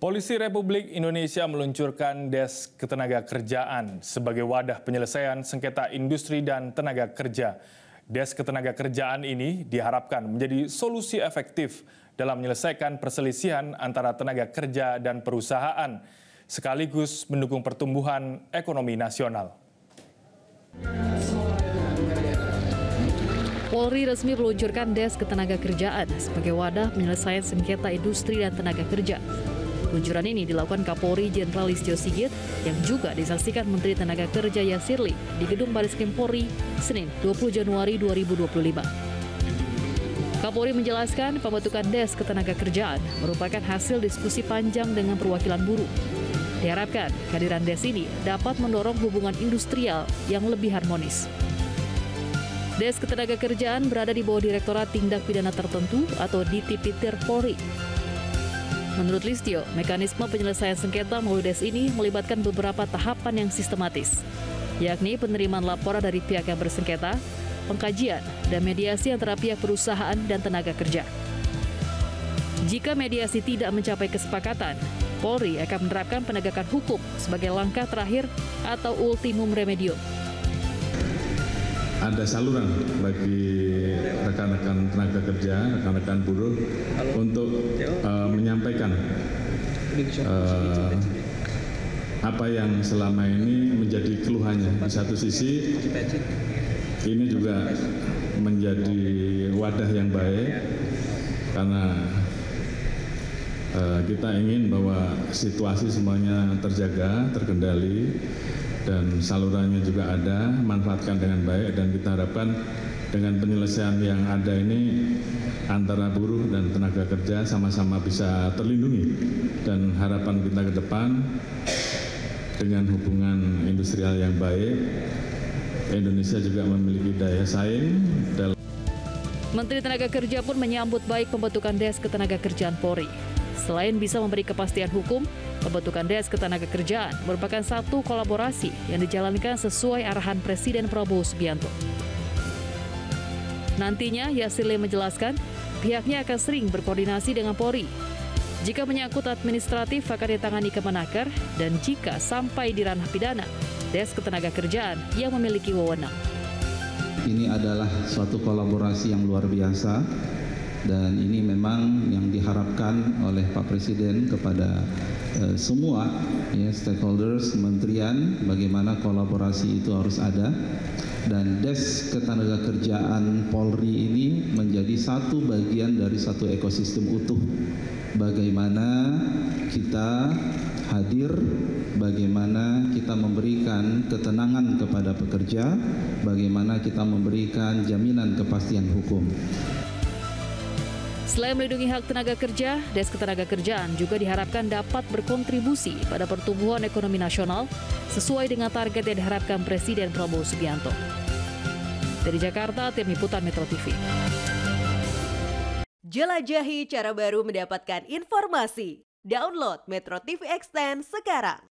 Polisi Republik Indonesia meluncurkan Des Ketenagakerjaan sebagai wadah penyelesaian sengketa industri dan tenaga kerja. Des Ketenagakerjaan ini diharapkan menjadi solusi efektif dalam menyelesaikan perselisihan antara tenaga kerja dan perusahaan, sekaligus mendukung pertumbuhan ekonomi nasional. Polri resmi meluncurkan Des Ketenagakerjaan sebagai wadah penyelesaian sengketa industri dan tenaga kerja. Peluncuran ini dilakukan Kapolri Jenderal Listio Sigit yang juga disaksikan Menteri Tenaga Kerja Yasirli di Gedung Bareskrim Polri, Senin 20 Januari 2025. Kapolri menjelaskan pembentukan Des Ketenagakerjaan merupakan hasil diskusi panjang dengan perwakilan buruh. Diharapkan kehadiran Des ini dapat mendorong hubungan industrial yang lebih harmonis. Des Ketenagakerjaan berada di bawah Direktorat Tindak Pidana Tertentu atau DTP-TIR Polri. Menurut Listio, mekanisme penyelesaian sengketa melalui Des ini melibatkan beberapa tahapan yang sistematis, yakni penerimaan laporan dari pihak yang bersengketa, pengkajian, dan mediasi antara pihak perusahaan dan tenaga kerja. Jika mediasi tidak mencapai kesepakatan, Polri akan menerapkan penegakan hukum sebagai langkah terakhir atau ultimum remedium. Ada saluran bagi rekan-rekan tenaga kerja, rekan-rekan buruh untuk menyampaikan apa yang selama ini menjadi keluhannya. Di satu sisi, ini juga menjadi wadah yang baik karena kita ingin bahwa situasi semuanya terjaga, terkendali, dan salurannya juga ada, manfaatkan dengan baik, dan kita harapkan dengan penyelesaian yang ada ini antara buruh dan tenaga kerja sama-sama bisa terlindungi, dan harapan kita ke depan dengan hubungan industrial yang baik, Indonesia juga memiliki daya saing dalam. Menteri Tenaga Kerja pun menyambut baik pembentukan Des Ketenagakerjaan Polri. Selain bisa memberi kepastian hukum, pembentukan Des Ketenagakerjaan merupakan satu kolaborasi yang dijalankan sesuai arahan Presiden Prabowo Subianto. Nantinya, Yasirli menjelaskan, pihaknya akan sering berkoordinasi dengan Polri. Jika menyangkut administratif akan ditangani Kemenaker, dan jika sampai di ranah pidana, Des Ketenagakerjaan yang memiliki wewenang. Ini adalah suatu kolaborasi yang luar biasa, dan ini memang yang diharapkan oleh Pak Presiden kepada semua stakeholders, kementerian, bagaimana kolaborasi itu harus ada. Dan Des Ketenagakerjaan Polri ini menjadi satu bagian dari satu ekosistem utuh. Bagaimana kita hadir, bagaimana kita memberikan ketenangan kepada pekerja, bagaimana kita memberikan jaminan kepastian hukum. Selain melindungi hak tenaga kerja, Des Ketenagakerjaan juga diharapkan dapat berkontribusi pada pertumbuhan ekonomi nasional sesuai dengan target yang diharapkan Presiden Prabowo Subianto. Dari Jakarta, tim liputan Metro TV. Jelajahi cara baru mendapatkan informasi. Download Metro TV Extend sekarang.